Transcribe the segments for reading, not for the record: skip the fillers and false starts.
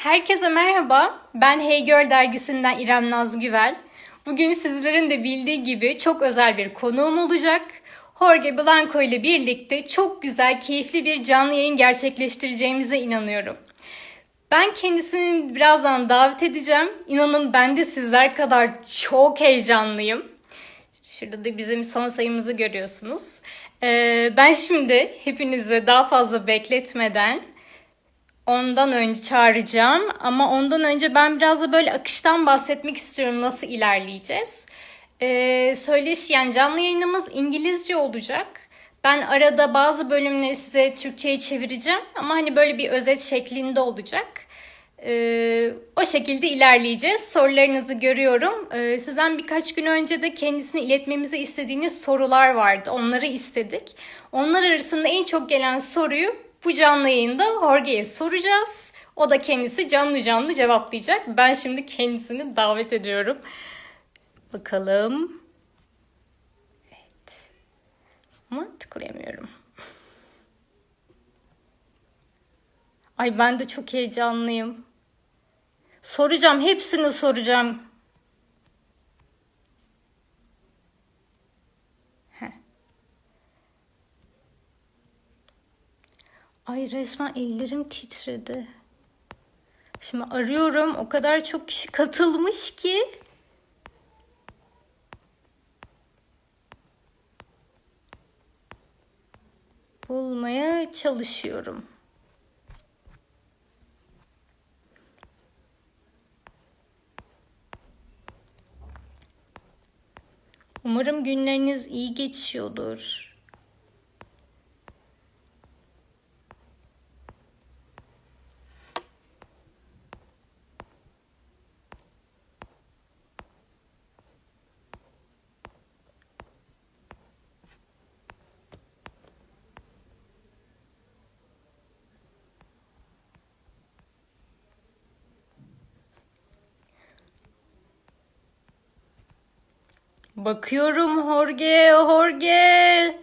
Herkese merhaba. Ben Hey Girl dergisinden İrem Naz Güvel. Bugün sizlerin de bildiği gibi çok özel bir konuğum olacak. Jorge Blanco ile birlikte çok güzel, keyifli bir canlı yayın gerçekleştireceğimize inanıyorum. Ben kendisini birazdan davet edeceğim. İnanın ben de sizler kadar çok heyecanlıyım. Şurada da bizim son sayımızı görüyorsunuz. Ben şimdi hepinizi daha fazla bekletmeden ondan önce çağıracağım ama ondan önce ben biraz da böyle akıştan bahsetmek istiyorum, nasıl ilerleyeceğiz. Söyleşi yani canlı yayınımız İngilizce olacak. Ben arada bazı bölümleri size Türkçe'ye çevireceğim ama hani böyle bir özet şeklinde olacak. O şekilde ilerleyeceğiz. Sorularınızı görüyorum. Sizden birkaç gün önce de kendisine iletmemizi istediğiniz sorular vardı. Onları istedik. Onlar arasında en çok gelen soruyu bu canlı yayında Jorge'ye soracağız. O da kendisi canlı canlı cevaplayacak. Ben şimdi kendisini davet ediyorum. Bakalım. Evet. Ama tıklayamıyorum. Ay ben de çok heyecanlıyım. Soracağım, hepsini soracağım. Heh. Ay resmen ellerim titredi. Şimdi arıyorum, o kadar çok kişi katılmış ki. Bulmaya çalışıyorum. Umarım günleriniz iyi geçiyordur. Bakıyorum Jorge, Jorge.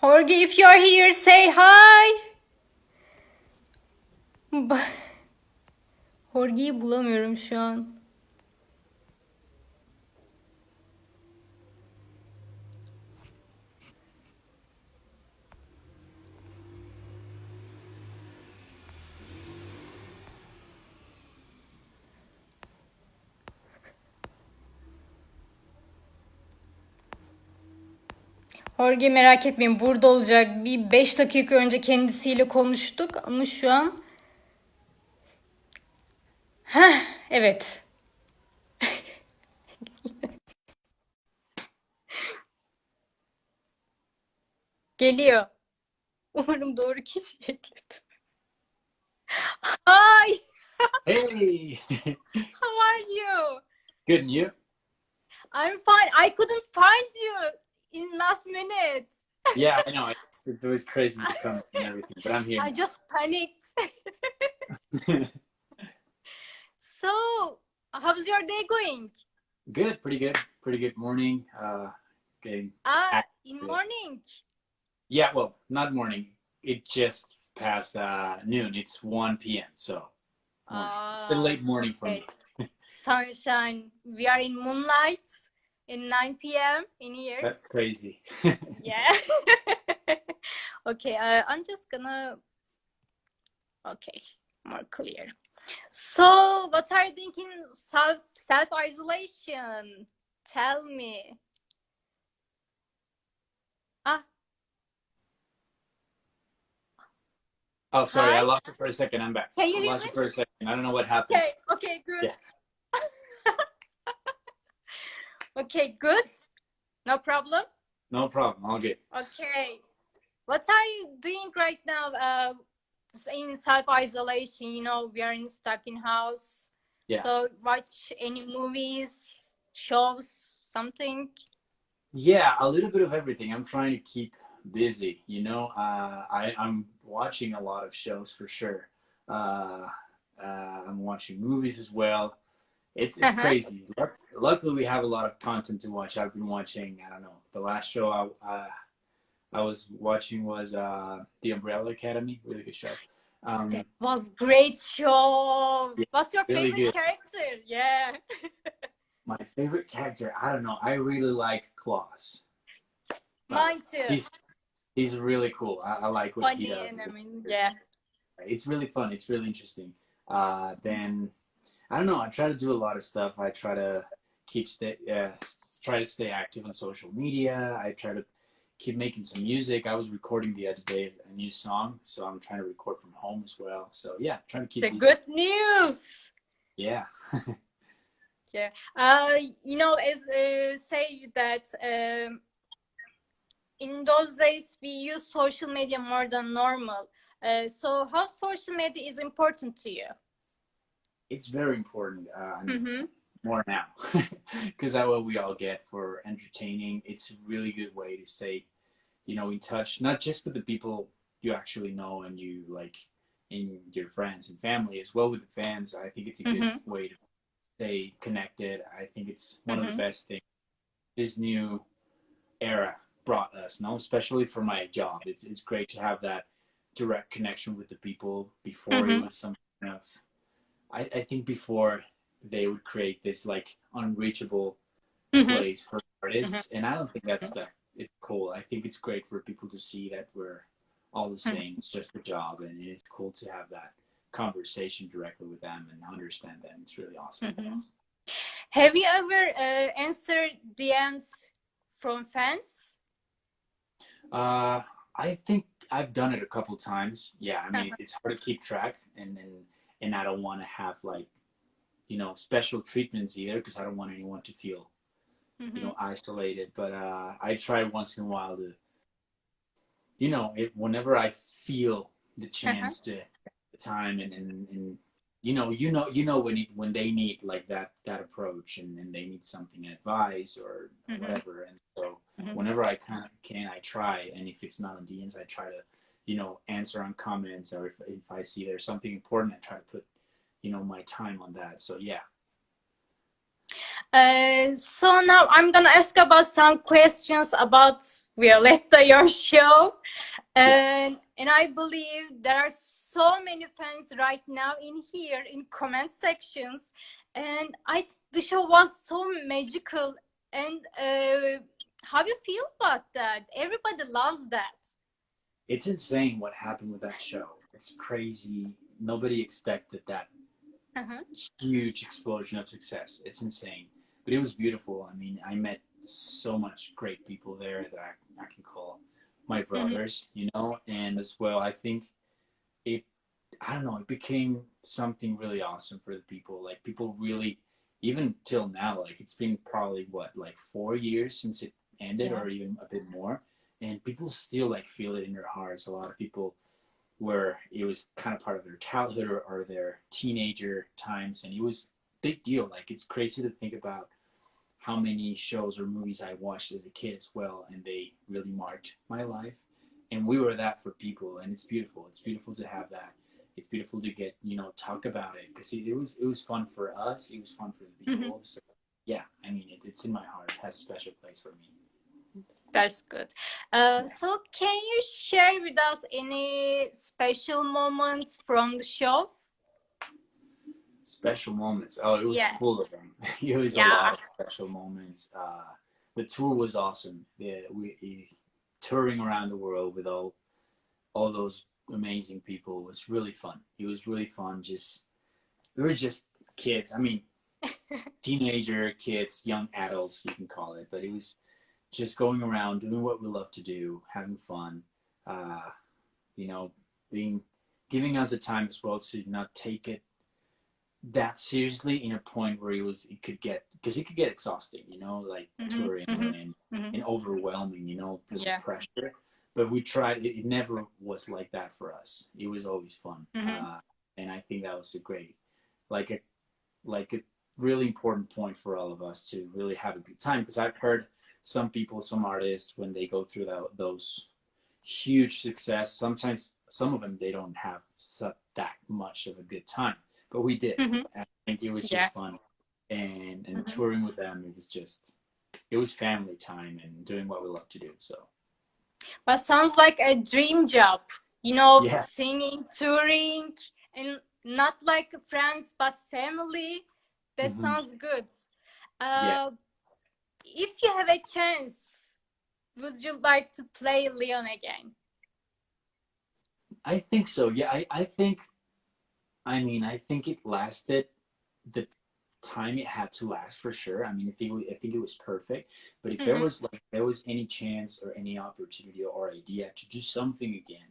Jorge, if you're here, say hi. Jorge'yi bulamıyorum şu an. Jorge merak etmeyin, burada olacak. Bir 5 dakika önce kendisiyle konuştuk ama şu an... Heh, evet. Geliyor. Umarım doğru kişi ekledim. Hi, Hey, how are you? good, and you? I'm fine. I couldn't find you in last minute. Yeah, I know. It was crazy to come and everything, but I'm here I just panicked. now. So, how's your day going? Good, pretty good morning. Getting In active. morning. Yeah, well, not morning. It just passed noon. It's 1 p.m. So morning. It's a late morning for me. Okay. Sunshine. We are in moonlight in 9 p.m. in here. That's crazy. Yeah. Okay, I'm just gonna... Okay, more clear. So, what are you thinking self-isolation? Tell me. Ah, Oh, sorry, I hi. lost you for a second. I'm back. Can I you hear lost me? you for a second. I don't know what happened. Okay, good. Yeah. Okay, good. No problem. No problem. All good. Okay. What are you doing right now? In self-isolation, we are stuck in house. Yeah. So watch any movies, shows, something. Yeah, a little bit of everything. I'm trying to keep busy, I'm watching a lot of shows for sure. Uh, I'm watching movies as well. It's Uh-huh. crazy. Luckily, we have a lot of content to watch. I've been watching. I don't know. The last show I was watching was The Umbrella Academy. Really good show. Um, That was great show. yeah, What's your really favorite good. character? Yeah. My favorite character, I don't know. I really like Klaus. Like Mine too. he's really cool. I like what he Funny does. and I mean, yeah. It's really fun. It's really interesting. Then I don't know. I try to do a lot of stuff. I try to try to stay active on social media. I try to keep making some music. I was recording the other day a new song, so I'm trying to record from home as well. So yeah, trying to keep The busy. good news. Yeah. Yeah. As say that in those days we use social media more than normal. So how social media is important to you? It's very important. Mm-hmm. More now, because that's what we all get for entertaining. It's a really good way to stay, in touch, not just with the people you actually know and you like in your friends and family as well with the fans. I think it's a good Mm-hmm. way to stay connected. I think it's one of the Mm-hmm. best things this new era brought us, no, especially for my job. It's great to have that direct connection with the people. Before it Mm-hmm. was some kind of, I think before they would create this like unreachable Mm-hmm. place for artists, and I don't think that it's cool. I think it's great for people to see that we're all the same. It's just a job, and it's cool to have that conversation directly with them and understand them. It's really awesome. Mm-hmm. Have you ever answered DMs from fans? Uh, I think I've done it a couple times. Yeah, I mean it's hard to keep track, and I don't want to have like special treatments either because I don't want anyone to feel Mm-hmm. isolated. But I try once in a while to whenever I feel the Uh-huh. chance to the time and when they need like that approach and they need something advice or Mm-hmm. whatever. And so Mm-hmm. whenever I kind of can, I try. And if it's not on DMs, I try to answer on comments, or if I see there's something important, I try to put my time on that. So yeah. So now I'm gonna ask about some questions about Violetta, your show. Yeah. And I believe there are so many fans right now in here in comment sections, and the show was so magical. And how you feel about that? Everybody loves that. It's insane what happened with that show. It's crazy. Nobody expected that Uh-huh. huge explosion of success. It's insane, but it was beautiful. I mean, I met so much great people there that I can call my Mm-hmm. brothers, and as well, I think it, I don't know, it became something really awesome for the people. Like people really, even till now, like it's been probably what, like 4 years since it ended, Yeah. or even a bit more, and people still like feel it in their hearts. A lot of people where it was kind of part of their childhood or their teenager times, and it was a big deal. Like it's crazy to think about how many shows or movies I watched as a kid as well, and they really marked my life. And we were that for people, and it's beautiful. It's beautiful to have that. It's beautiful to get talk about it because it was fun for us. It was fun for the Mm-hmm. people. So yeah, I mean it's in my heart. It has a special place for me. That's good. Yeah. So can you share with us any special moments from the show? Special moments. Oh, it was Yeah. full of them. It was a lot Yeah. of special moments. The tour was awesome. Yeah, we touring around the world with all those amazing people was really fun. It was really fun. Just we were just kids. I mean, teenager kids, young adults, you can call it. But it was just going around doing what we love to do, having fun. Uh, you know, being giving us the time as well to not take it that seriously in a point where it could get because it could get exhausting, like Mm-hmm. touring Mm-hmm. and Mm-hmm. overwhelming, the Yeah. pressure. But we tried. It never was like that for us. It was always fun, Mm-hmm. and I think that was a great, like a really important point for all of us to really have a good time. Because I've heard some people, some artists, when they go through those huge success, sometimes some of them they don't have that much of a good time, but we did. Mm-hmm. I think it was Yeah. just fun, and Mm-hmm. touring with them, it was family time and doing what we love to do. So But sounds like a dream job. Yeah. singing, touring, and not like friends but family. That Hmm. sounds good. Yeah. Uh, if you have a chance, would you like to play Leon again? I think so. Yeah. I think, I mean, I think it lasted the time it had to last for sure. I mean, I think it was perfect. But if there Mm-hmm. was like there was any chance or any opportunity or idea to do something again,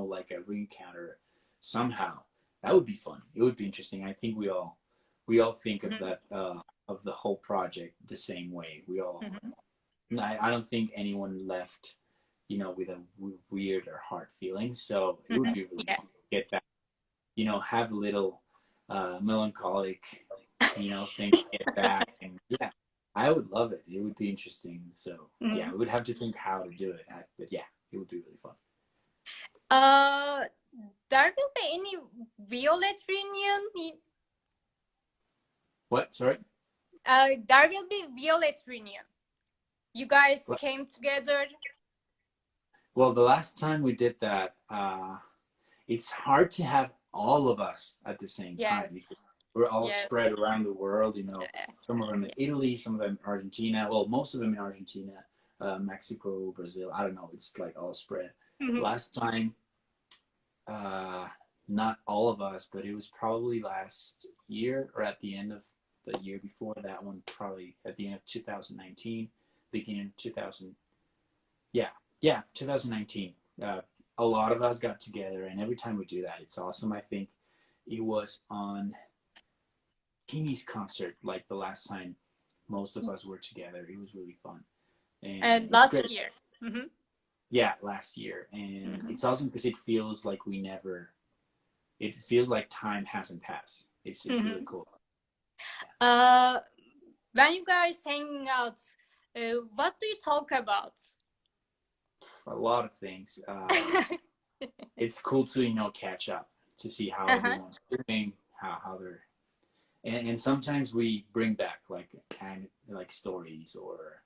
like a re-encounter somehow, that would be fun. It would be interesting. I think we all think of Mm-hmm. that of the whole project the same way. We all. Mm-hmm. I don't think anyone left, with a weird or hard feeling. So it would Mm-hmm. be really Yeah. fun to get back, have a little melancholic, thing to get back. And yeah, I would love it. It would be interesting. So yeah, Mm-hmm. we would have to think how to do it. But yeah, it would be really fun. Uh, there will be any Violet reunion? What? Sorry? There will be Violet reunion. You guys Well, came together. the last time we did that, it's hard to have all of us at the same time because Yes. we're all Yes. spread around the world. Some of them in Yeah. Italy, some of them in Argentina. Well, most of them in Argentina, Mexico, Brazil. I don't know. It's like all spread. Mm-hmm. Last time, uh, not all of us, but it was probably last year or at the end of the year before that one, probably at the end of 2019, beginning of 2000. Yeah, yeah, 2019. A lot of us got together, and every time we do that, it's awesome. I think it was on Kini's concert, like the last time most of us were together. It was really fun, and it's Last great. year. Mm-hmm. Yeah, last year, and Mm-hmm. it's awesome because it feels like we never. It feels like time hasn't passed. It's really Mm-hmm. cool. Uh, when you guys hang out, what do you talk about? A lot of things. It's cool to catch up to see how Uh-huh. everyone's doing, how they're and sometimes we bring back like kind of like stories or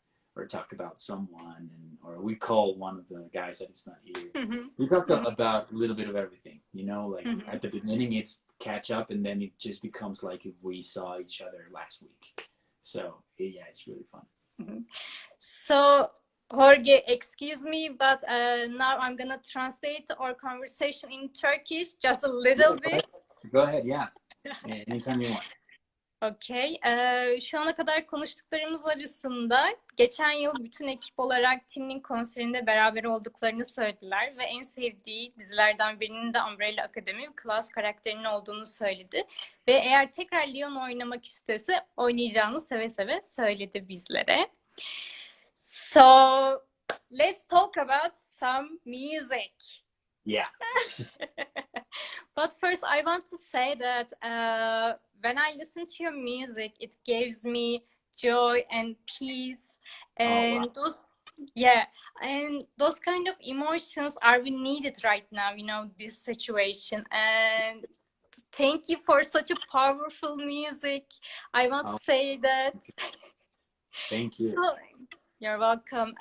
talk about someone or we call one of the guys that it's not here. Mm-hmm. We talk Mm-hmm. about a little bit of everything, like Mm-hmm. at the beginning it's catch up and then it just becomes like if we saw each other last week. So yeah, it's really fun. Mm-hmm. So, Jorge, excuse me, but now I'm gonna translate our conversation in Turkish just a Yeah, little go ahead. bit. Go ahead, yeah. Anytime you want. Okey. Şu ana kadar konuştuklarımız arasında geçen yıl bütün ekip olarak Tim'in konserinde beraber olduklarını söylediler ve en sevdiği dizilerden birinin de Umbrella Academy ve Klaus karakterinin olduğunu söyledi. Ve eğer tekrar Leon oynamak istese oynayacağını seve seve söyledi bizlere. So, let's talk about some music. Yeah. But first, I want to say that when I listen to your music, it gives me joy and peace, Oh wow. and yeah, and those kind of emotions are we needed right now. This situation. And thank you for such a powerful music. I want to Oh, say that. thank you. So, you're welcome.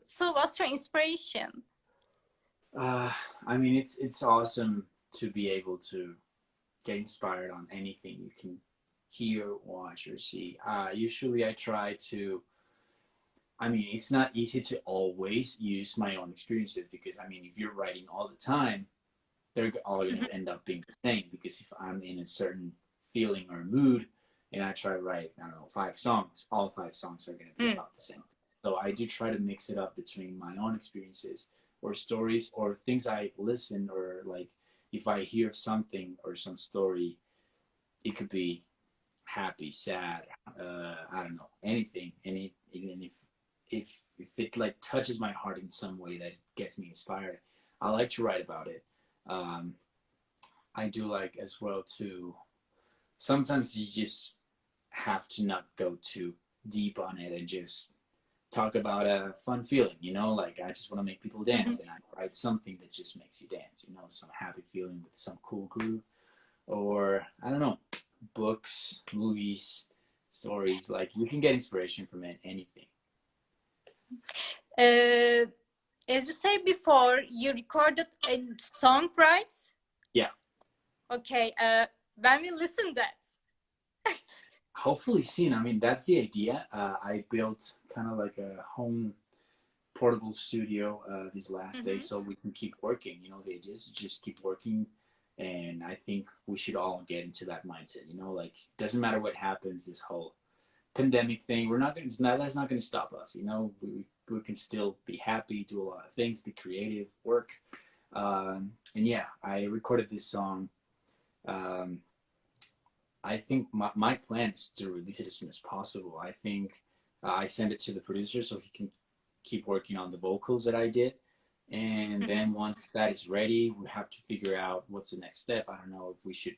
So, what's your inspiration? Uh, I mean, it's awesome to be able to get inspired on anything you can hear, watch, or see. Usually, I try to. I mean, it's not easy to always use my own experiences because I mean, if you're writing all the time, they're all going to end up being the same. Because if I'm in a certain feeling or mood, and I try to write, I don't know, 5 songs, all 5 songs are going to be Mm. about the same. So I do try to mix it up between my own experiences or stories or things I listen or like if I hear something or some story, it could be happy, sad, I don't know, anything, even if it like touches my heart in some way that gets me inspired, I like to write about it. Um, I do like as well to sometimes you just have to not go too deep on it and just talk about a fun feeling, like I just want to make people dance and I write something that just makes you dance, some happy feeling with some cool groove or I don't know, books, movies, stories. Like you can get inspiration from anything. Uh, As you said before, you recorded a song, right? Yeah. Okay. When we listen that. Hopefully soon. I mean, that's the idea. I built kind of like a home portable studio these last days so we can keep working. You know, the idea is to just keep working. And I think we should all get into that mindset. You know, like, doesn't matter what happens, this whole pandemic thing, we're not going to, that's not going to stop us. You know, we can still be happy, do a lot of things, be creative, work. And yeah, I recorded this song. Um, I think my plan is to release it as soon as possible. I think I send it to the producer so he can keep working on the vocals that I did. And then once that is ready, we have to figure out what's the next step. I don't know if we should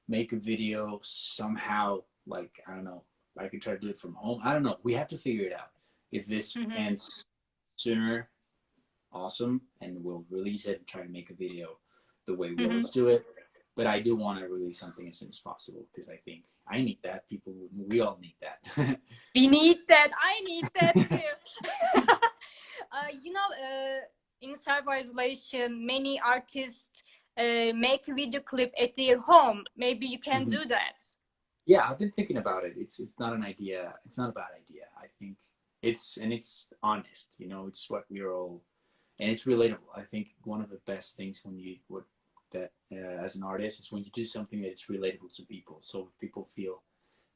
make a video somehow, like, I don't know, I could try to do it from home. I don't know. We have to figure it out. If this ends sooner, awesome. And we'll release it and try to make a video the way we always do it. But I do want to release something as soon as possible because I think I need that. We all need that. We need that. I need that too. In self-isolation, many artists make a video clip at their home. Maybe you can do that. Yeah, I've been thinking about it. It's not an idea. It's not a bad idea. I think it's honest. You know, it's what we're all, and it's relatable. I think one of the best things when you as an artist is when you do something that it's relatable to people. So if people feel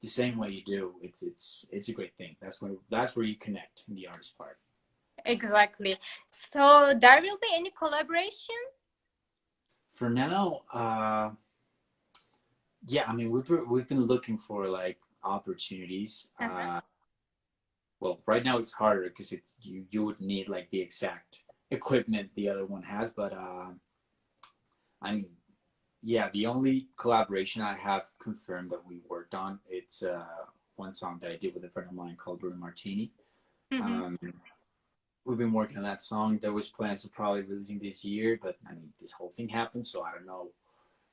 the same way you do, it's a great thing. That's where you connect in the artist part. Exactly. So there will be any collaboration? For now, yeah, I mean we've been looking for like opportunities. Well, right now it's harder because it's you would need like the exact equipment the other one has, but I mean, yeah, the only collaboration I have confirmed that we worked on, it's one song that I did with a friend of mine called Bruno Martini. We've been working on that song. There was plans of probably releasing this year, but I mean, this whole thing happened, so I don't know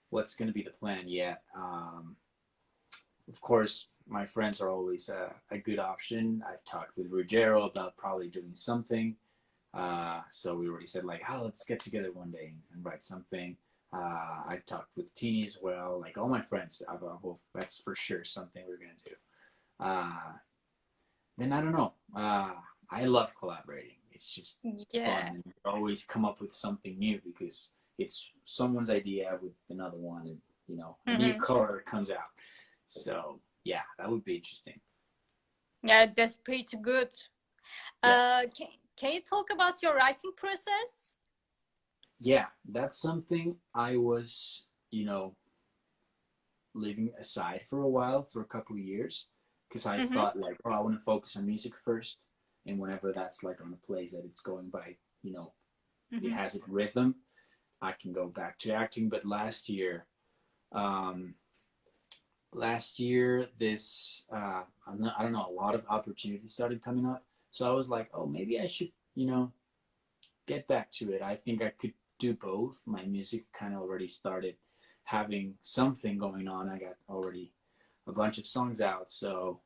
what's going to be the plan yet. Of course, my friends are always a good option. I've talked with Ruggiero about probably doing something. So we already said like, oh, let's get together one day and write something. I've talked with Teeny as well, like all my friends. Well, that's for sure something we're gonna do. Then I don't know. I love collaborating. It's just fun. And you always come up with something new because it's someone's idea with another one, and you know, a new color comes out. So yeah, that would be interesting. Yeah, that's pretty good. Yeah. Can you talk about your writing process? Yeah, that's something I was, you know, leaving aside for a while, for a couple of years, because I thought like, oh, I want to focus on music first, and whenever that's like on a place that it's going by, you know, it has a rhythm, I can go back to acting. But last year, this I don't know, a lot of opportunities started coming up, so I was like, oh, maybe I should, you know, get back to it. I think I could do both. My music kind of already started having something going on. I got already a bunch of songs out, so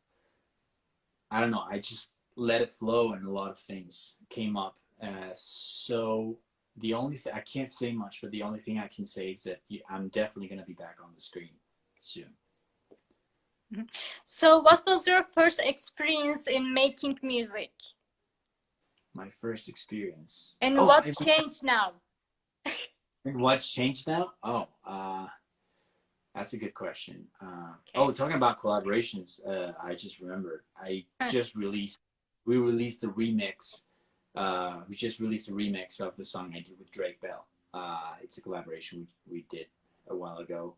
I don't know. I just let it flow, and a lot of things came up. So the only thing I can't say much, but the only thing I can say is that I'm definitely going to be back on the screen soon. So, what was your first experience in making music? My first experience. And what changed now? What's changed now? Oh, that's a good question. Oh, talking about collaborations, I just remembered. We released the remix. We just released a remix of the song I did with Drake Bell. It's a collaboration we did a while ago,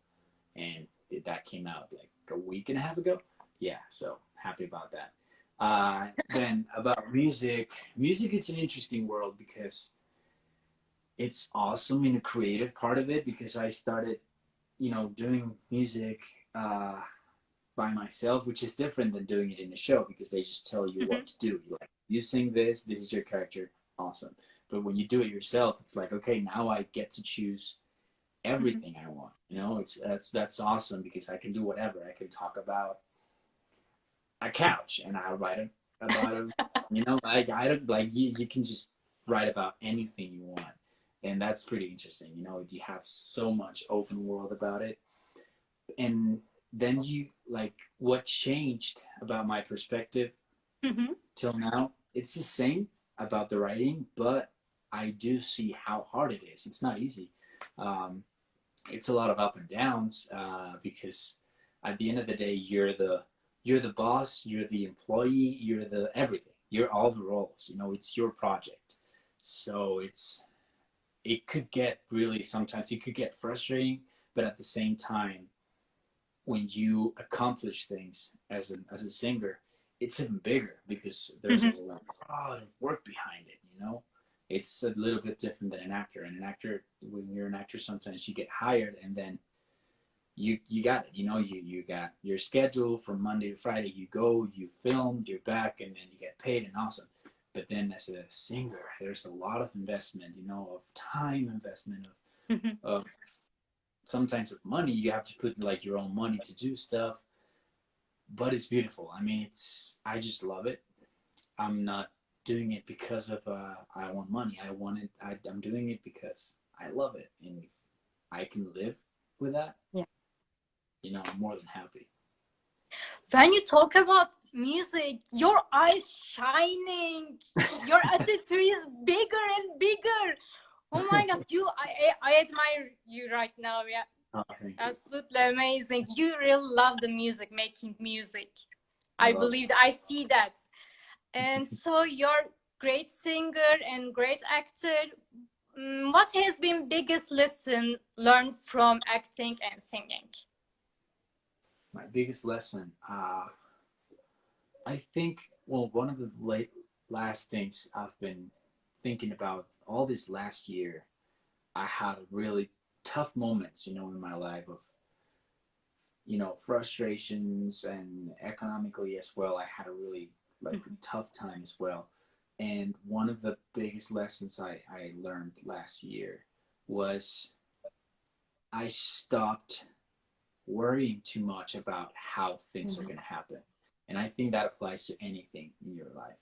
and that came out like a week and a half ago. Yeah, so happy about that. Then about music is an interesting world because it's awesome in the creative part of it, because I started, you know, doing music by myself, which is different than doing it in the show, because they just tell you what to do. You're like, you sing this is your character, awesome. But when you do it yourself, it's like, okay, now I get to choose everything I want. You know, that's awesome because I can do whatever. I can talk about a couch and I'll write about it. You know, I don't like you can just write about anything you want. And that's pretty interesting. You know, you have so much open world about it. And then you like what changed about my perspective Mm-hmm. till now, it's the same about the writing, but I do see how hard it is. It's not easy. Um, it's a lot of up and downs because at the end of the day, you're the boss, you're the employee, you're the everything. You're all the roles. You know, it's your project. So it could get really sometimes it could get frustrating, but at the same time, when you accomplish things as a singer, it's even bigger because there's a Mm-hmm. lot of work behind it. You know, it's a little bit different than an actor. And an actor, when you're an actor, sometimes you get hired and then you got it. You know, you got your schedule from Monday to Friday. You go, you film, you're back, and then you get paid and awesome. But then as a singer, there's a lot of investment. You know, of time investment Mm-hmm. of sometimes with money. You have to put like your own money to do stuff, but it's beautiful. I mean, it's I just love it. I'm not doing it because of I want money. I want it. I'm doing it because I love it, and if I can live with that, Yeah. you know, I'm more than happy. When you talk about music, your eyes shining, your attitude is bigger and bigger. Oh my God, I admire you right now. Yeah, Oh, thank you. absolutely amazing. You really love the music, making music. I I love believe I see that. And it. so you're great singer and great actor. What has been biggest lesson learned from acting and singing? My biggest lesson, I think, well, one of the last things I've been thinking about all this last year, I had really tough moments, you know, in my life of you know, frustrations and economically as well. I had a really like tough time as well. And one of the biggest lessons I learned last year was I stopped worrying too much about how things are Mhm. going to happen. And I think that applies to anything in your life.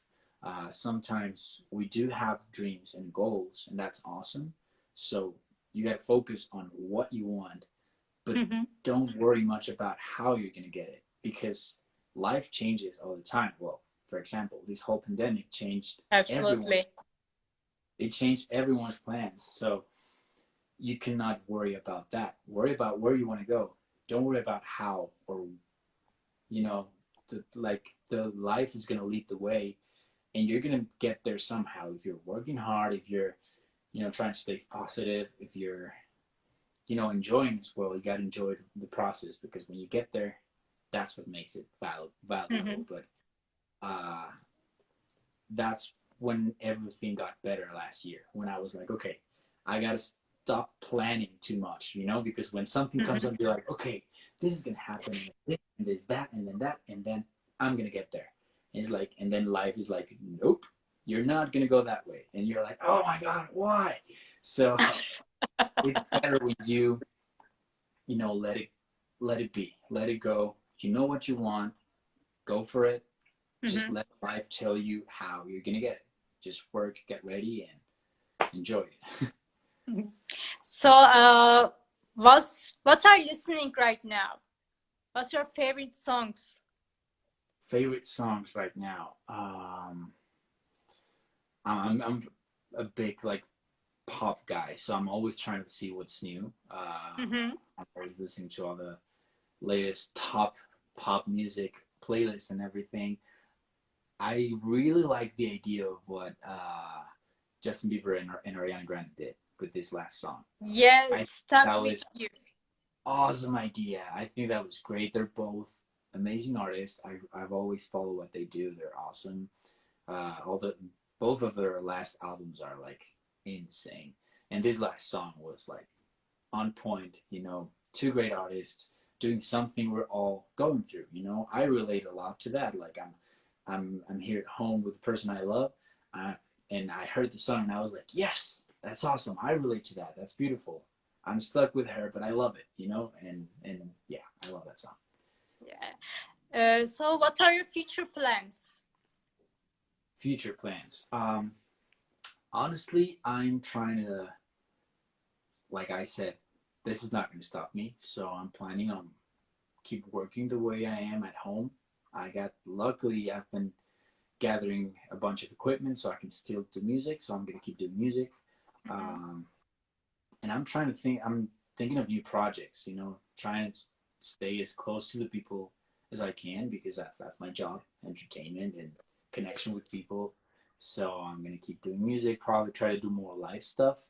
Sometimes we do have dreams and goals, and that's awesome. So you got to focus on what you want, but Mhm. don't worry much about how you're going to get it because life changes all the time. Well, for example, this whole pandemic changed everyone's Absolutely. it changed everyone's plans. So you cannot worry about that. Worry about where you want to go. Don't worry about how or you know the life is going to lead the way and you're going to get there somehow if you're working hard, if you're you know trying to stay positive, if you're you know, enjoying as well. You got to enjoy the process because when you get there, that's what makes it valuable. Mhm. But uh, that's when everything got better last year. When I was like, okay, I got to stop planning too much, you know, because when something comes Mhm. up, you're like, okay, this is gonna happen, and this, and this, that, and then that, and then I'm gonna get there. And it's like, and then life is like, nope, you're not gonna go that way, and you're like, oh my god, why? So it's better when you know, let it be, let it go. You know what you want, go for it. Just Mhm. let life tell you how you're gonna get it. Just work, get ready, and enjoy it. Mhm. So, what are you listening right now? What's your favorite songs? Favorite songs right now. I'm a big like pop guy, so I'm always trying to see what's new. Mhm. I'm always listening to all the latest top pop music playlists and everything. I really like the idea of what Justin Bieber and Ariana Grande did with this last song. I Yes, think stuck that with was you. awesome idea. I think that was great. They're both amazing artists. I've always followed what they do. They're awesome. All the both of their last albums are like insane, and this last song was like on point. You know, two great artists doing something we're all going through. You know, I relate a lot to that. Like I'm here at home with the person I love, uh, and I heard the song and I was like, yes, that's awesome. I relate to that. That's beautiful. I'm stuck with her, but I love it. You know, and yeah, I love that song. Yeah. So, what are your future plans? Future plans. Honestly, I'm trying to, like I said, this is not going to stop me. So I'm planning on keep working the way I am at home. Luckily, I've been gathering a bunch of equipment so I can still do music. So I'm going to keep doing music. Mhm. Um, and I'm thinking of new projects, trying to stay as close to the people as I can because that's my job, entertainment and connection with people. So I'm gonna keep doing music, probably try to do more live stuff.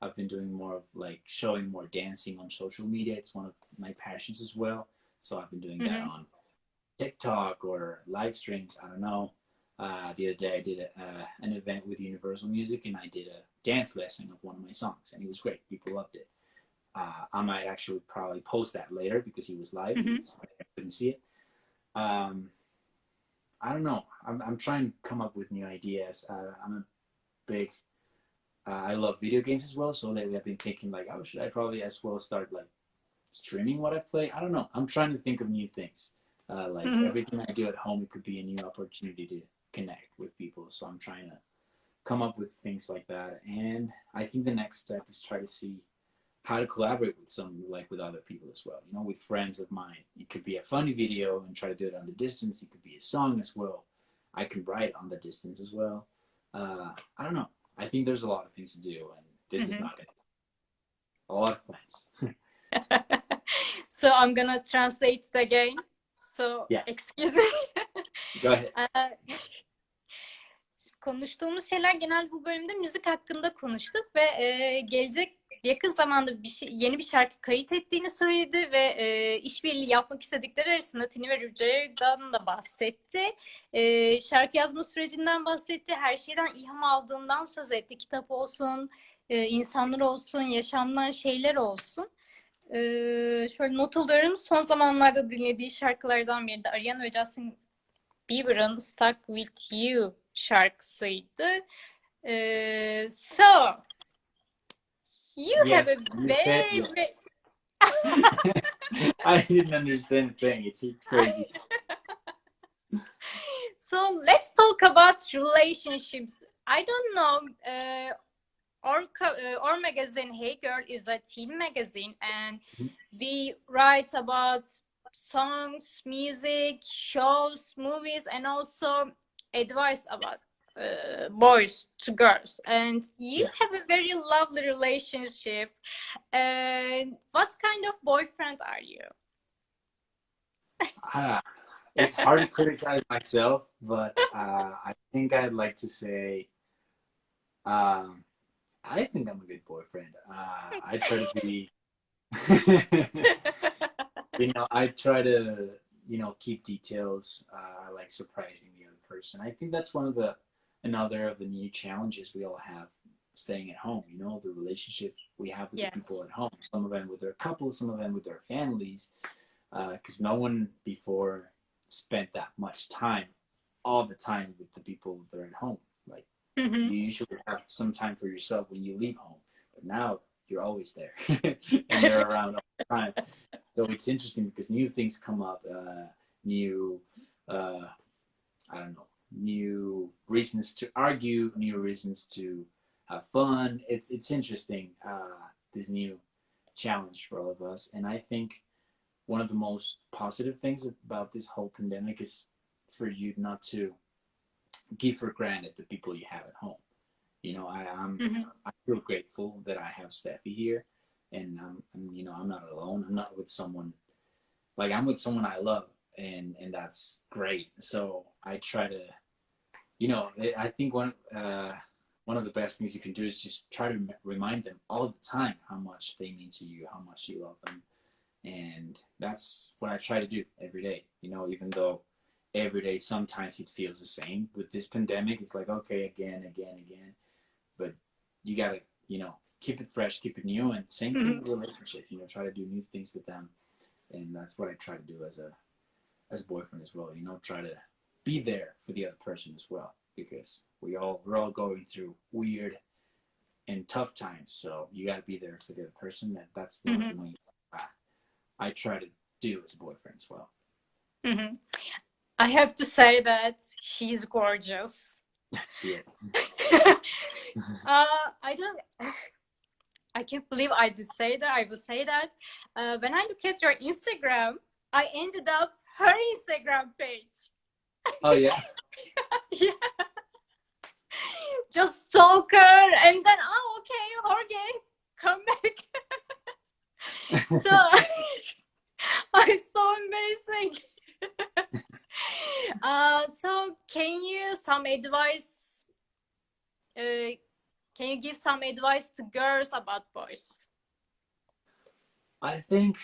I've been doing more of like showing more dancing on social media. It's one of my passions as well. So I've been doing that Mhm. on TikTok or live streams. I don't know. The other day I did an event with Universal Music and I did a dance lesson of one of my songs and it was great. People loved it. I might actually probably post that later because he was live. Mhm. So I couldn't see it. Um, I don't know. I'm trying to come up with new ideas. I'm a big. I love video games as well. So lately I've been thinking like, oh, should I probably as well start like streaming what I play? I don't know. I'm trying to think of new things. Like Mhm. everything I do at home, it could be a new opportunity to connect with people. So I'm trying to come up with things like that. And I think the next step is try to see how to collaborate with with other people as well. With friends of mine. It could be a funny video and try to do it on the distance. It could be a song as well. I can write on the distance as well. I don't know. I think there's a lot of things to do, and this is Mhm. not it. A lot of plans. So I'm gonna translate it again. So Yeah, excuse me. go ahead. Konuştuğumuz şeyler genel bu bölümde müzik hakkında konuştuk ve gelecek yakın zamanda yeni bir şarkı kayıt ettiğini söyledi ve işbirliği yapmak istedikleri arasında Tini ve Rüce'den de bahsetti. Şarkı yazma sürecinden bahsetti. Her şeyden ilham aldığından söz etti. Kitap olsun, insanlar olsun, yaşamdan şeyler olsun. Şöyle not alıyorum. Son zamanlarda dinlediği şarkılardan biri de Ariana ve Justin Bieber'ın Stuck With You şarkısıydı. So, you have Yes, a you said very, yes. I didn't understand a thing. It's crazy. So let's talk about relationships. I don't know. Our magazine, Hey Girl, is a teen magazine, and we write about songs, music, shows, movies, and also advice about boys to girls. And you Yeah. have a very lovely relationship. And what kind of boyfriend are you? Ah, it's hard to criticize myself, but I think I'd like to say um, I think I'm a good boyfriend. I try to be, I try to, keep details. I like surprising the other person. I think that's another of the new challenges we all have staying at home, the relationships we have with the Yes. people at home. Some of them with their couples, some of them with their families, because no one before spent that much time, all the time with the people that are at home. Like Mhm. you usually have some time for yourself when you leave home, but now you're always there and they're around all the time. So it's interesting because new things come up, new, uh, I don't know, new reasons to argue, new reasons to have fun. It's interesting, this new challenge for all of us. And I think one of the most positive things about this whole pandemic is for you not to give for granted the people you have at home. Mhm. I feel grateful that I have Steffi here, and I'm not alone. I'm not with someone like I'm with someone I love, and that's great. So I try to, I think one of the best things you can do is just try to remind them all the time how much they mean to you, how much you love them, and that's what I try to do every day. Even though every day sometimes it feels the same with this pandemic, it's like okay, again, but you gotta keep it fresh, keep it new, and same thing Mhm. with relationships. Try to do new things with them, and that's what I try to do as a boyfriend as well. Try to be there for the other person as well because we're all going through weird and tough times. So you got to be there for the other person, and that's one of the Mhm. main things I try to do as a boyfriend as well. Mhm. I have to say that she's gorgeous. Shit. I don't. I can't believe I did say that. I will say that. When I look at your Instagram, I ended up her Instagram page. Oh yeah. Yeah, just stalk her, and then okay, Jorge, come back. So I'm so embarrassing. So can you some advice? Can you give some advice to girls about boys? I think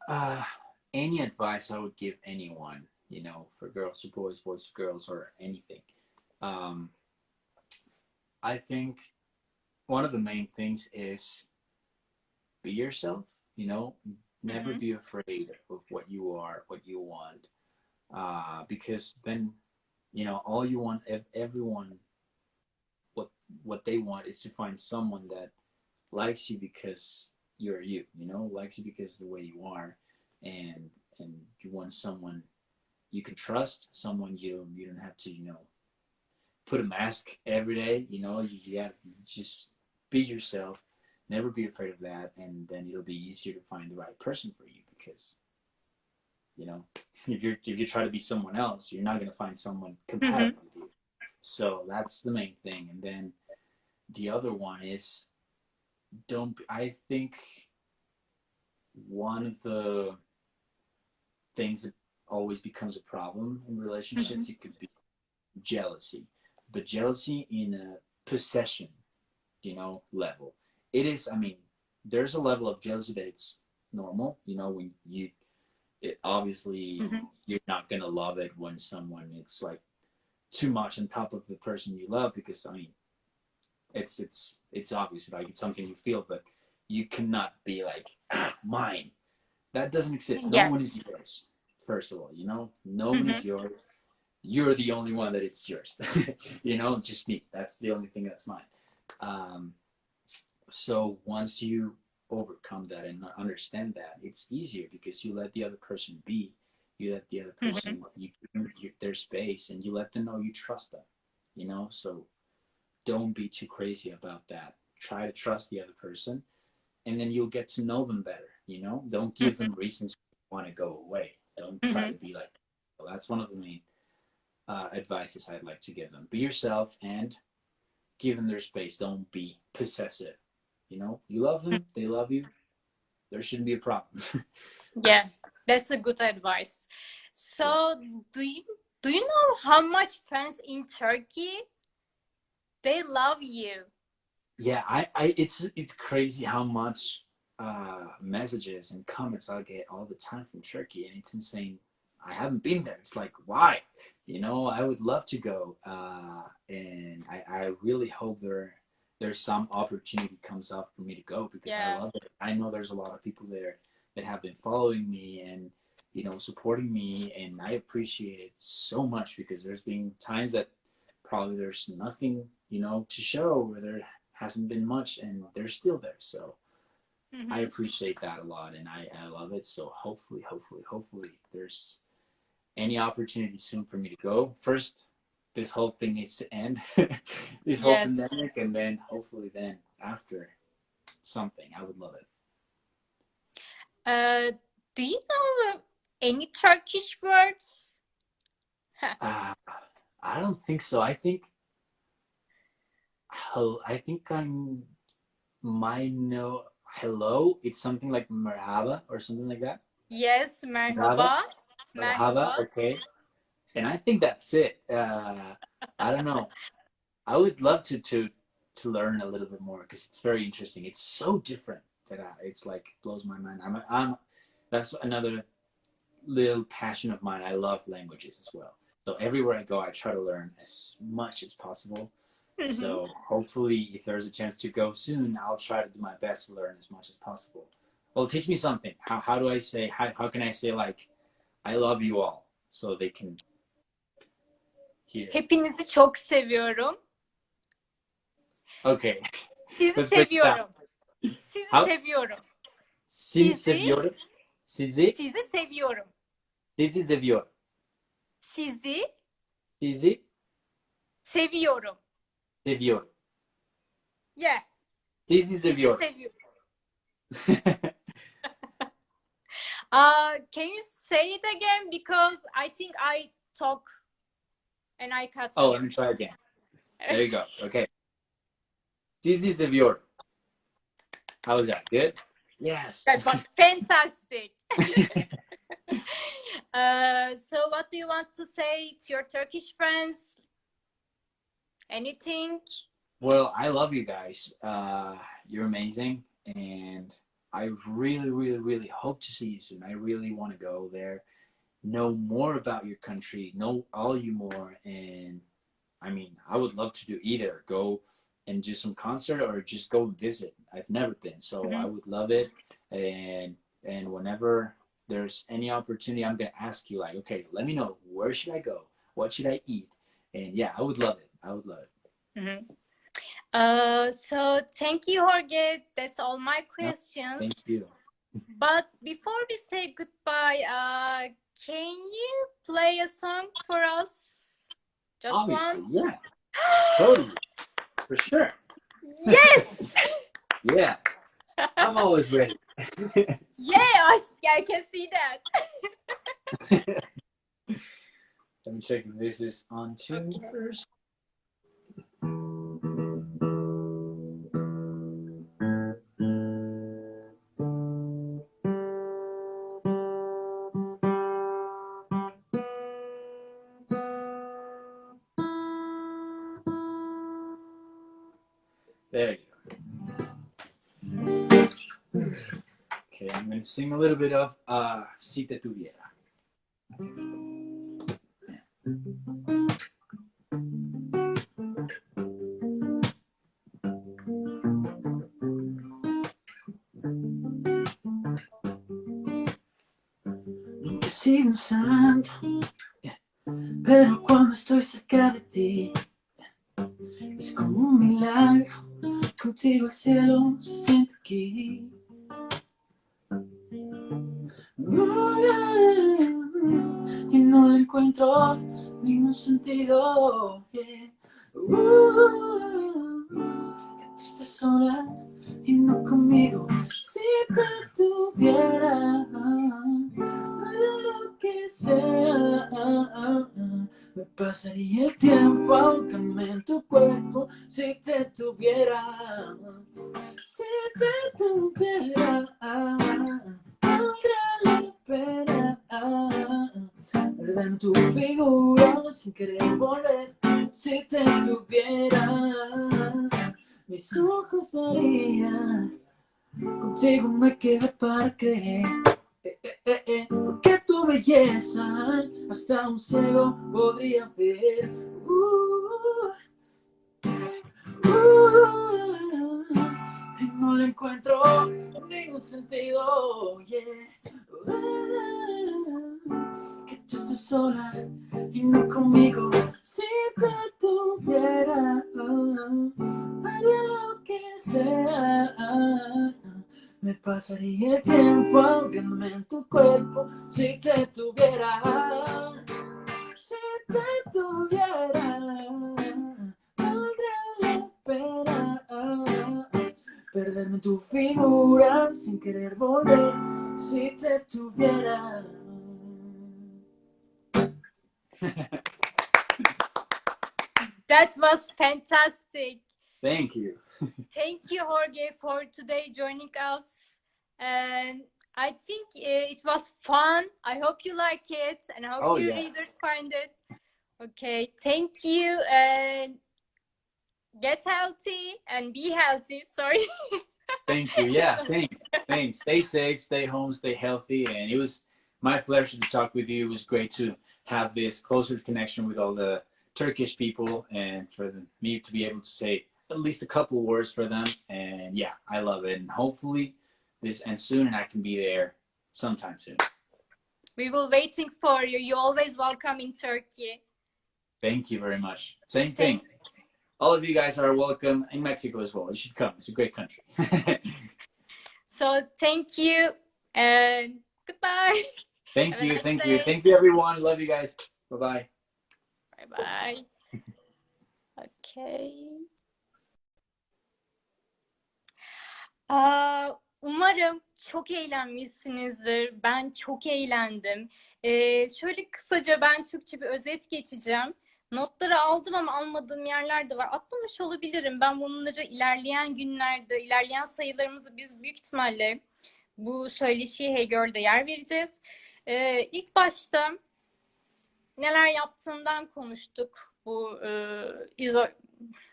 uh, any advice I would give anyone, for girls to boys, boys to girls, or anything. Um, I think one of the main things is be yourself. You know, never Mhm. be afraid of what you are, what you want, because then all you want, everyone, what what they want is to find someone that likes you because you're you. Likes you because of the way you are, and and you want someone you can trust, someone you don't have to put a mask every day. You got to just be yourself. Never be afraid of that, and then it'll be easier to find the right person for you because you know if you try to be someone else, you're not going to find someone Mhm. compatible with you. So that's the main thing. And then the other one is don't. I think one of the things that always becomes a problem in Mhm. relationships, it could be jealousy, but jealousy in a possession, level. It is. I mean, there's a level of jealousy that it's normal. When obviously Mhm. you're not gonna love it when someone it's like too much on top of the person you love because I mean it's obvious like it's something you feel, but you cannot be like mine. That doesn't exist. No Yeah. one is yours. First of all, no one is Mhm. yours. You're the only one that it's yours. Just me. That's the only thing that's mine. Um, so once you overcome that and understand that, it's easier because you let the other person be. You let the other Mhm. person their space, and you let them know you trust them. So don't be too crazy about that. Try to trust the other person, and then you'll get to know them better. Don't give Mhm. them reasons to want to go away. Don't try Mhm. to be like. Well, that's one of the main advices I'd like to give them. Be yourself and give them their space. Don't be possessive. You love them, they love you. There shouldn't be a problem. Yeah, that's a good advice. Yeah. So, do you do you know how much fans in Turkey they love you? Yeah, it's crazy how much messages and comments I get all the time from Turkey, and it's insane. I haven't been there. It's like why? I would love to go, and I really hope there's some opportunity comes up for me to go because I Yeah. love it. I know there's a lot of people there that have been following me and supporting me, and I appreciate it so much because there's been times that probably there's nothing to show where there hasn't been much and they're still there. So I Mhm. appreciate that a lot and I love it. So hopefully there's any opportunity soon for me to go. First, this whole thing needs to end, this whole Yes. pandemic, and then hopefully then after something. I would love it. Uh, do you know any Turkish words? Uh, I don't think so. I think I might know hello. It's something like merhaba or something like that. Yes, Merhaba, merhaba. merhaba. Merhaba. Okay, and I think that's it. I don't know. I would love to learn a little bit more because it's very interesting. It's so different that it's like blows my mind. I'm that's another little passion of mine. I love languages as well. So everywhere I go, I try to learn as much as possible. Mhm. So hopefully, if there's a chance to go soon, I'll try to do my best to learn as much as possible. Well, teach me something. How do I say how can I say like I love you all so they can hear? Hepinizi çok seviyorum. Okay, Sizi let's break it down. seviyorum. Sizi How? seviyorum. Sizi Sizi, seviyorum. Sizi, sizi seviyorum. sizi seviyorum. Sizi Sizi Seviyorum. Seviyorum. Yeah. Sizi Sizi seviyorum. seviyorum. Can you say it again? Because I think I talk and I cut Oh, you. let me try again. There you go. Okay. Sizi seviyorum. How was that? Good? Yes. That was fantastic. So what do you want to say to your Turkish friends? Anything? Well, I love you guys. You're amazing. And I really, really, really hope to see you soon. I really want to go there, know more about your country, know all you more. And I mean, I would love to do either go and do some concert or just go visit. I've never been, so I would love it. And whenever there's any opportunity, I'm gonna ask you like, okay, let me know where should I go, what should I eat, and yeah, I would love it. I would love it. So thank you, Jorge. That's all my No, questions. thank you. But before we say goodbye, can you play a song for us? Just Obviously, one? yeah, totally, for sure. Yes! Yeah, I'm always ready. Yeah, I can see that. Let me check if this is on tune Okay. first. There you go. Okay, I'm gonna sing a little bit of Si Te Tuviera. Nunca he sido un santo, pero cuando estoy cerca de ti, es como un milagro. Contigo el cielo se siente aquí. Y no le encuentro ningún sentido. Yeah. Que tú estés sola y no conmigo. Si te tuviera, haría lo que sea. Me pasaría el tiempo ahogándome en tu cuerpo. Si te tuviera, si te tuviera, valdría la pena perder tu figura sin querer volver. Si te tuviera, mis ojos darían, contigo me quedé para creer. Porque tu belleza hasta un ciego podría ver. Y no le encuentro ningún sentido. Yeah. Que tú estés sola y no conmigo. Si te tuviera, haría lo que sea. Me pasaría el tiempo ahogándome en tu cuerpo. Si te tuviera, si te tuviera, valdría la pena perderme tu figura sin querer volver. Si te tuviera. That was fantastic. Thank you. Thank you, Jorge, for today joining us. And I think it was fun. I hope you like it, and I hope your readers find it. Okay, thank you, and get healthy and be healthy. Sorry. Thank you. Yeah, same. Stay safe, stay home, stay healthy. And it was my pleasure to talk with you. It was great to have this closer connection with all the Turkish people and for me to be able to say at least a couple words for them. And yeah, I love it. And hopefully this ends soon and I can be there sometime soon. We will waiting for you. You're always welcome in Turkey. Thank you very much. Same thing. All of you guys are welcome in Mexico as well. You should come. It's a great country. So thank you and goodbye. Thank you. Thank you. Thank you, everyone. Love you guys. Bye-bye. Bye-bye. Okay. Umarım çok eğlenmişsinizdir. Ben çok eğlendim. Şöyle kısaca ben Türkçe bir özet geçeceğim. Notları aldım ama almadığım yerler de var. Atlamış olabilirim. Ben bunları ilerleyen günlerde, ilerleyen sayılarımızı biz büyük ihtimalle bu söyleşiye Hey Girl'de yer vereceğiz. İlk başta neler yaptığından konuştuk bu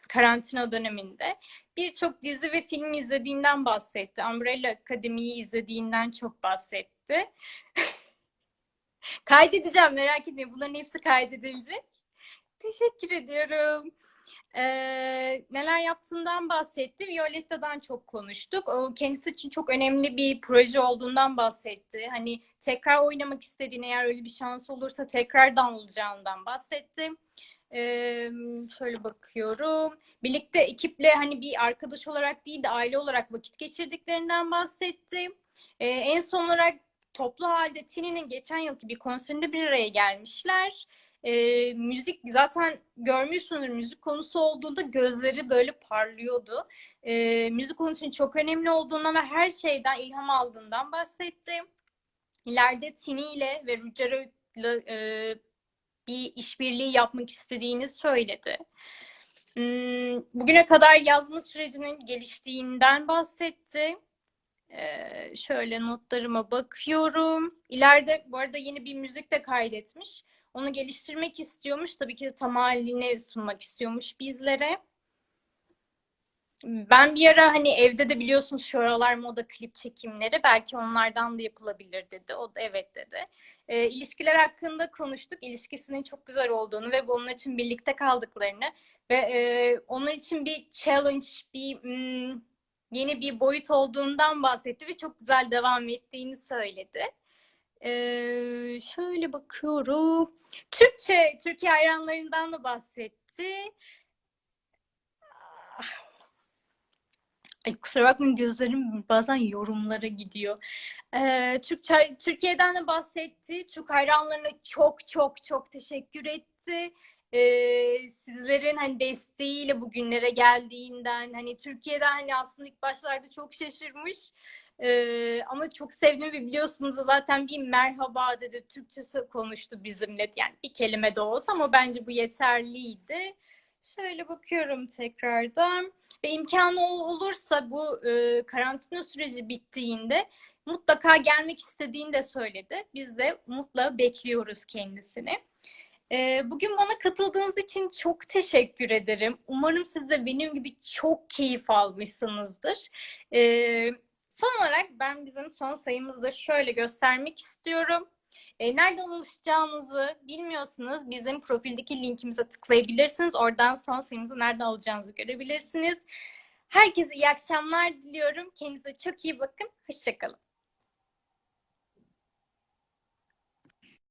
karantina döneminde. Birçok dizi ve film izlediğinden bahsetti. Umbrella Academy'yi izlediğinden çok bahsetti. Kaydedeceğim, merak etmeyin. Bunların hepsi kaydedilecek. Teşekkür ediyorum. Neler yaptığından bahsetti. Violetta'dan çok konuştuk. O kendisi için çok önemli bir proje olduğundan bahsetti. Hani tekrar oynamak istediğini, eğer öyle bir şans olursa tekrardan olacağından bahsetti. Şöyle bakıyorum. Birlikte ekiple hani bir arkadaş olarak değil de aile olarak vakit geçirdiklerinden bahsetti. En son olarak toplu halde Tini'nin geçen yılki bir konserinde bir araya gelmişler. Müzik zaten görmüşsündür, müzik konusu olduğunda gözleri böyle parlıyordu. Müzik onun için çok önemli olduğundan ve her şeyden ilham aldığından bahsetti. İleride Tini ile ve Ruggero ile bir işbirliği yapmak istediğini söyledi. Bugüne kadar yazma sürecinin geliştiğinden bahsetti. Şöyle notlarıma bakıyorum. İleride bu arada yeni bir müzik de kaydetmiş. Onu geliştirmek istiyormuş. Tabii ki de tam haline sunmak istiyormuş bizlere. Ben bir ara hani evde de biliyorsunuz şu aralar moda klip çekimleri, belki onlardan da yapılabilir dedi. O da evet dedi. İlişkiler hakkında konuştuk. İlişkisinin çok güzel olduğunu ve bunun için birlikte kaldıklarını ve onun için bir challenge, bir yeni bir boyut olduğundan bahsetti ve çok güzel devam ettiğini söyledi. Şöyle bakıyorum. Türkiye hayranlarından da bahsetti. Ay, kusura bakmayın, gözlerim bazen yorumlara gidiyor. Türkiye'den de bahsetti. Türk hayranlarına çok çok çok teşekkür etti. Sizlerin hani desteğiyle bugünlere geldiğinden, hani Türkiye'den hani aslında ilk başlarda çok şaşırmış. Ama çok sevdim ve biliyorsunuz zaten bir merhaba dedi. Türkçe konuştu bizimle. Yani bir kelime de olsa ama bence bu yeterliydi. Şöyle bakıyorum tekrardan. Ve imkanı olursa bu karantina süreci bittiğinde mutlaka gelmek istediğini de söyledi. Biz de umutla bekliyoruz kendisini. Bugün bana katıldığınız için çok teşekkür ederim. Umarım siz de benim gibi çok keyif almışsınızdır. Son olarak ben bizim son sayımızı da şöyle göstermek istiyorum. Nereden ulaşacağınızı bilmiyorsanız bizim profildeki linkimize tıklayabilirsiniz. Oradan son sayımızı nereden alacağınızı görebilirsiniz. Herkese iyi akşamlar diliyorum. Kendinize çok iyi bakın. Hoşça kalın.